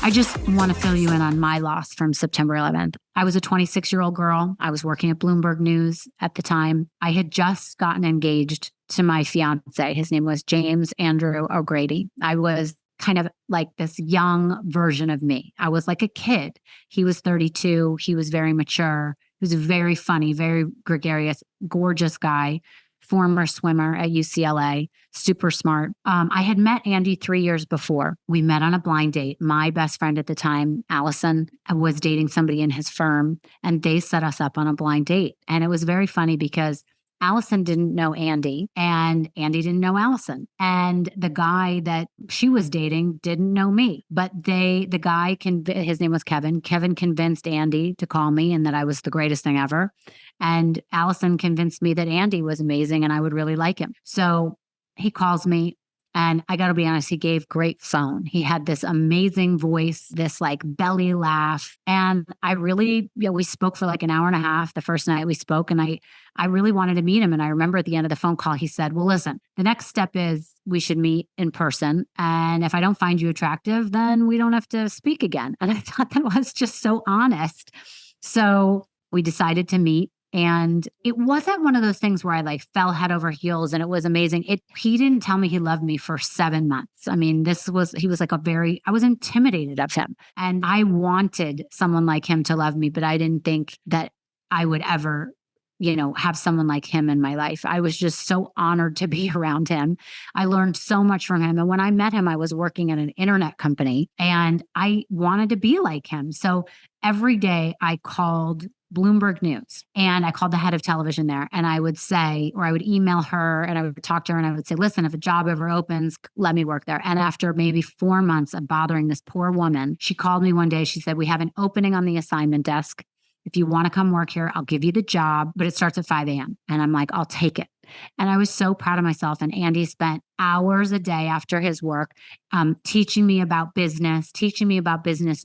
I just want to fill you in on my loss from September 11th. I was a 26-year-old girl. I was working at Bloomberg News at the time. I had just gotten engaged to my fiance. His name was James Andrew O'Grady. I was kind of like this young version of me. I was like a kid. He was 32. He was very mature. He was very funny, very gregarious, gorgeous guy, former swimmer at UCLA, super smart. I had met Andy 3 years before. We met on a blind date. My best friend at the time, Allison, was dating somebody in his firm, and they set us up on a blind date. And it was very funny because Allison didn't know Andy, and Andy didn't know Allison. And the guy that she was dating didn't know me. But his name was Kevin. Kevin convinced Andy to call me and that I was the greatest thing ever. And Allison convinced me that Andy was amazing and I would really like him. So he calls me. And I got to be honest, he gave great phone. He had this amazing voice, this like belly laugh. And I really, we spoke for like an hour and a half the first night we spoke. And I really wanted to meet him. And I remember at the end of the phone call, he said, well, listen, the next step is we should meet in person. And if I don't find you attractive, then we don't have to speak again. And I thought that was just so honest. So we decided to meet. And it wasn't one of those things where I like fell head over heels and it was amazing. He didn't tell me he loved me for 7 months. I mean, he was like I was intimidated of him. And I wanted someone like him to love me, but I didn't think that I would ever, have someone like him in my life. I was just so honored to be around him. I learned so much from him. And when I met him, I was working at an internet company and I wanted to be like him. So every day I called Bloomberg News and I called the head of television there and I would say, or I would email her and I would talk to her and I would say, listen, if a job ever opens, let me work there. And after maybe 4 months of bothering this poor woman, she called me one day. She said, we have an opening on the assignment desk. If you want to come work here, I'll give you the job, but it starts at 5 a.m. And I'm like, I'll take it. And I was so proud of myself. And Andy spent hours a day after his work teaching me about business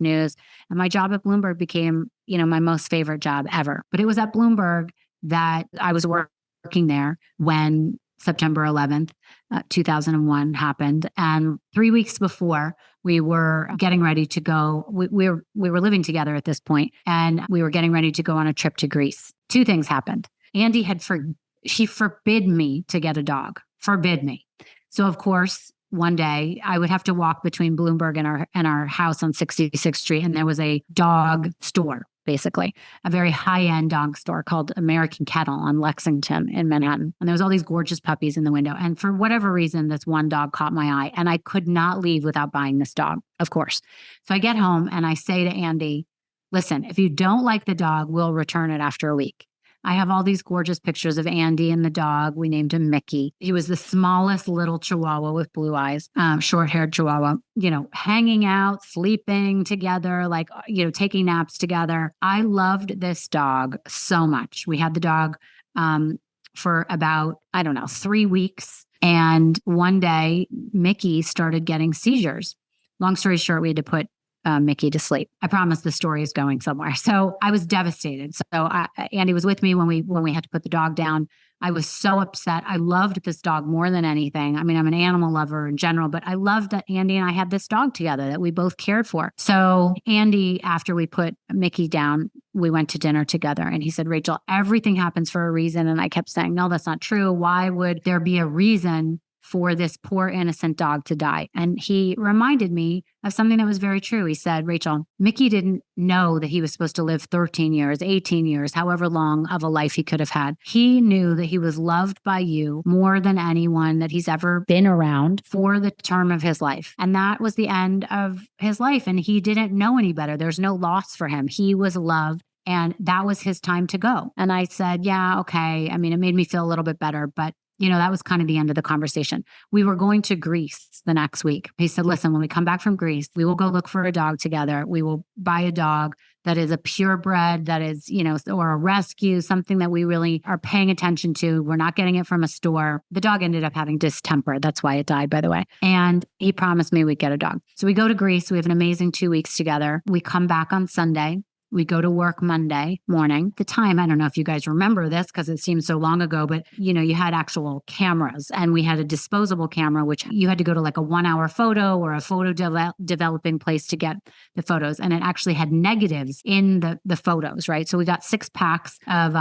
news. And my job at Bloomberg became, my most favorite job ever. But it was at Bloomberg that I was working there when September 11th, 2001 happened. And 3 weeks before, we were getting ready to go. We were living together at this point, and we were getting ready to go on a trip to Greece. 2 things happened. Andy she forbid me to get a dog, forbid me. So of course, one day I would have to walk between Bloomberg and our house on 66th Street. And there was a dog store, basically a very high-end dog store called American Kennel on Lexington in Manhattan. And there was all these gorgeous puppies in the window. And for whatever reason, this one dog caught my eye and I could not leave without buying this dog, of course. So I get home and I say to Andy, listen, if you don't like the dog, we'll return it after a week. I have all these gorgeous pictures of Andy and the dog. We named him Mickey. He was the smallest little chihuahua with blue eyes, short-haired chihuahua, hanging out, sleeping together, taking naps together. I loved this dog so much. We had the dog for about, 3 weeks. And one day, Mickey started getting seizures. Long story short, we had to put Mickey to sleep. I promise the story is going somewhere. So I was devastated. So Andy was with me when we had to put the dog down. I was so upset. I loved this dog more than anything. I mean, I'm an animal lover in general, but I loved that Andy and I had this dog together that we both cared for. So Andy, after we put Mickey down, we went to dinner together and he said, Rachel, everything happens for a reason. And I kept saying, no, that's not true. Why would there be a reason for this poor innocent dog to die? And he reminded me of something that was very true. He said, Rachel, Mickey didn't know that he was supposed to live 13 years, 18 years, however long of a life he could have had. He knew that he was loved by you more than anyone that he's ever been around for the term of his life. And that was the end of his life. And he didn't know any better. There's no loss for him. He was loved. And that was his time to go. And I said, yeah, okay. I mean, it made me feel a little bit better, but that was kind of the end of the conversation. We were going to Greece the next week. He said, listen, when we come back from Greece, we will go look for a dog together. We will buy a dog that is a purebred, that is, or a rescue, something that we really are paying attention to. We're not getting it from a store. The dog ended up having distemper. That's why it died, by the way. And he promised me we'd get a dog. So we go to Greece. We have an amazing 2 weeks together. We come back on Sunday. We go to work Monday morning. At the time, I don't know if you guys remember this because it seems so long ago, but you had actual cameras, and we had a disposable camera, which you had to go to like a 1 hour photo or a photo developing place to get the photos. And it actually had negatives in the photos, right? So we got 6 packs of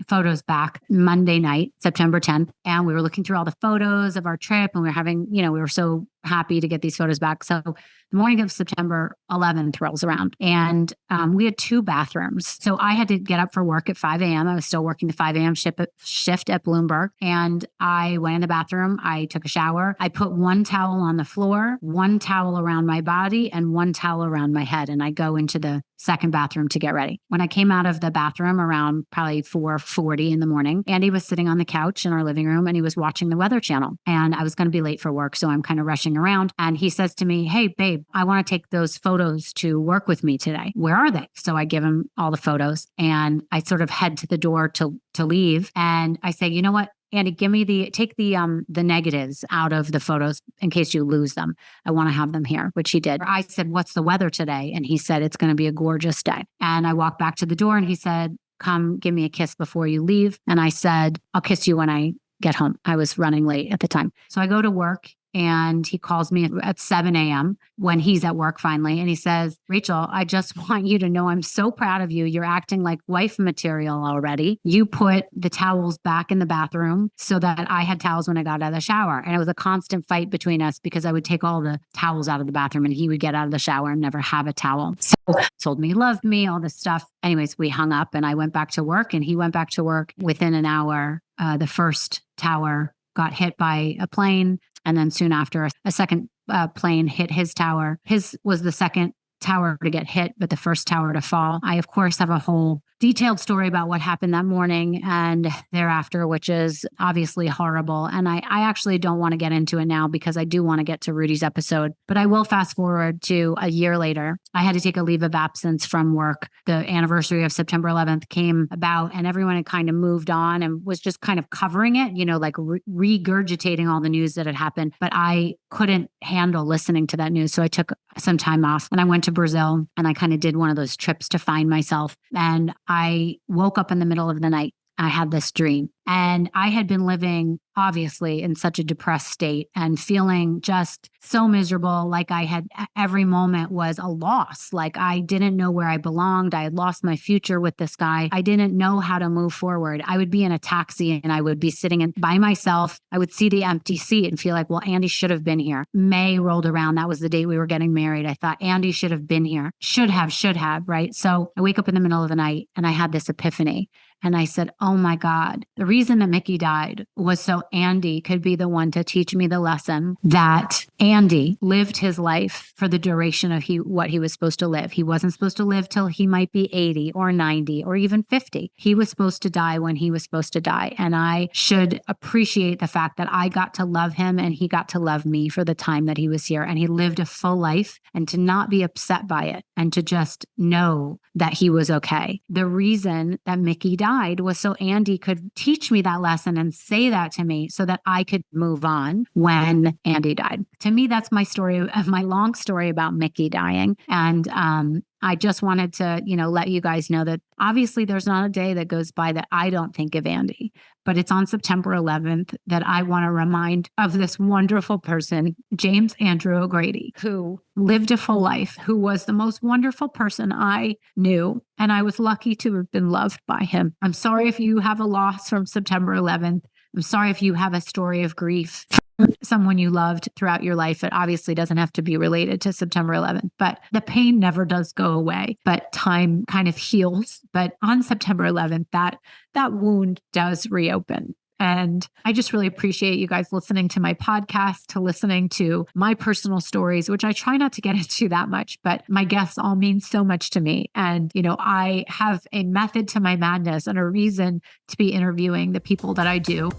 photos back Monday night, September 10th. And we were looking through all the photos of our trip, and we were having, we were so happy to get these photos back. So the morning of September 11th rolls around, and we had 2 bathrooms. So I had to get up for work at 5 a.m. I was still working the 5 a.m. shift at Bloomberg. And I went in the bathroom. I took a shower. I put 1 towel on the floor, 1 towel around my body, and 1 towel around my head. And I go into the second bathroom to get ready. When I came out of the bathroom around probably 4:40 in the morning, Andy was sitting on the couch in our living room, and he was watching the Weather Channel. And I was going to be late for work, so I'm kind of rushing around. And he says to me, "Hey, babe, I want to take those photos to work with me today. Where are they?" So I give him all the photos, and I sort of head to the door to leave. And I say, "You know what, Andy, take the negatives out of the photos in case you lose them. I want to have them here," which he did. I said, "What's the weather today?" And he said, "It's going to be a gorgeous day." And I walked back to the door, and he said, "Come give me a kiss before you leave." And I said, "I'll kiss you when I get home." I was running late at the time. So I go to work, and he calls me at 7 a.m. when he's at work finally. And he says, "Rachel, I just want you to know I'm so proud of you. You're acting like wife material already. You put the towels back in the bathroom so that I had towels when I got out of the shower." And it was a constant fight between us because I would take all the towels out of the bathroom, and he would get out of the shower and never have a towel. So told me he loved me, all this stuff. Anyways, we hung up, and I went back to work, and he went back to work. Within an hour, the first tower got hit by a plane. And then soon after, a second plane hit his tower. His was the second tower to get hit, but the first tower to fall. I, of course, have a whole detailed story about what happened that morning and thereafter, which is obviously horrible. And I actually don't want to get into it now because I do want to get to Rudy's episode, but I will fast forward to a year later. I had to take a leave of absence from work. The anniversary of September 11th came about, and everyone had kind of moved on and was just kind of covering it, like regurgitating all the news that had happened. But I couldn't handle listening to that news. So I took some time off, and I went to Brazil, and I kind of did one of those trips to find myself. And I woke up in the middle of the night. I had this dream, and I had been living obviously in such a depressed state and feeling just so miserable. Like every moment was a loss. Like I didn't know where I belonged. I had lost my future with this guy. I didn't know how to move forward. I would be in a taxi, and I would be sitting by myself. I would see the empty seat and feel like, well, Andy should have been here. May rolled around. That was the date we were getting married. I thought Andy should have been here. Should have, right? So I wake up in the middle of the night, and I had this epiphany. And I said, oh my God, the reason that Mickey died was so Andy could be the one to teach me the lesson that Andy lived his life for the duration of what he was supposed to live. He wasn't supposed to live till he might be 80 or 90 or even 50. He was supposed to die when he was supposed to die. And I should appreciate the fact that I got to love him, and he got to love me for the time that he was here. And he lived a full life, and to not be upset by it and to just know that he was okay. The reason that Mickey died was so Andy could teach me that lesson and say that to me so that I could move on when Andy died. To me, that's my story of my long story about Mickey dying. And I just wanted to, let you guys know that obviously there's not a day that goes by that I don't think of Andy, but it's on September 11th that I want to remind of this wonderful person, James Andrew O'Grady, who lived a full life, who was the most wonderful person I knew. And I was lucky to have been loved by him. I'm sorry if you have a loss from September 11th. I'm sorry if you have a story of grief from someone you loved throughout your life. It obviously doesn't have to be related to September 11th, but the pain never does go away, but time kind of heals. But on September 11th, that wound does reopen. And I just really appreciate you guys listening to my podcast, to listening to my personal stories, which I try not to get into that much, but my guests all mean so much to me. And, I have a method to my madness and a reason to be interviewing the people that I do.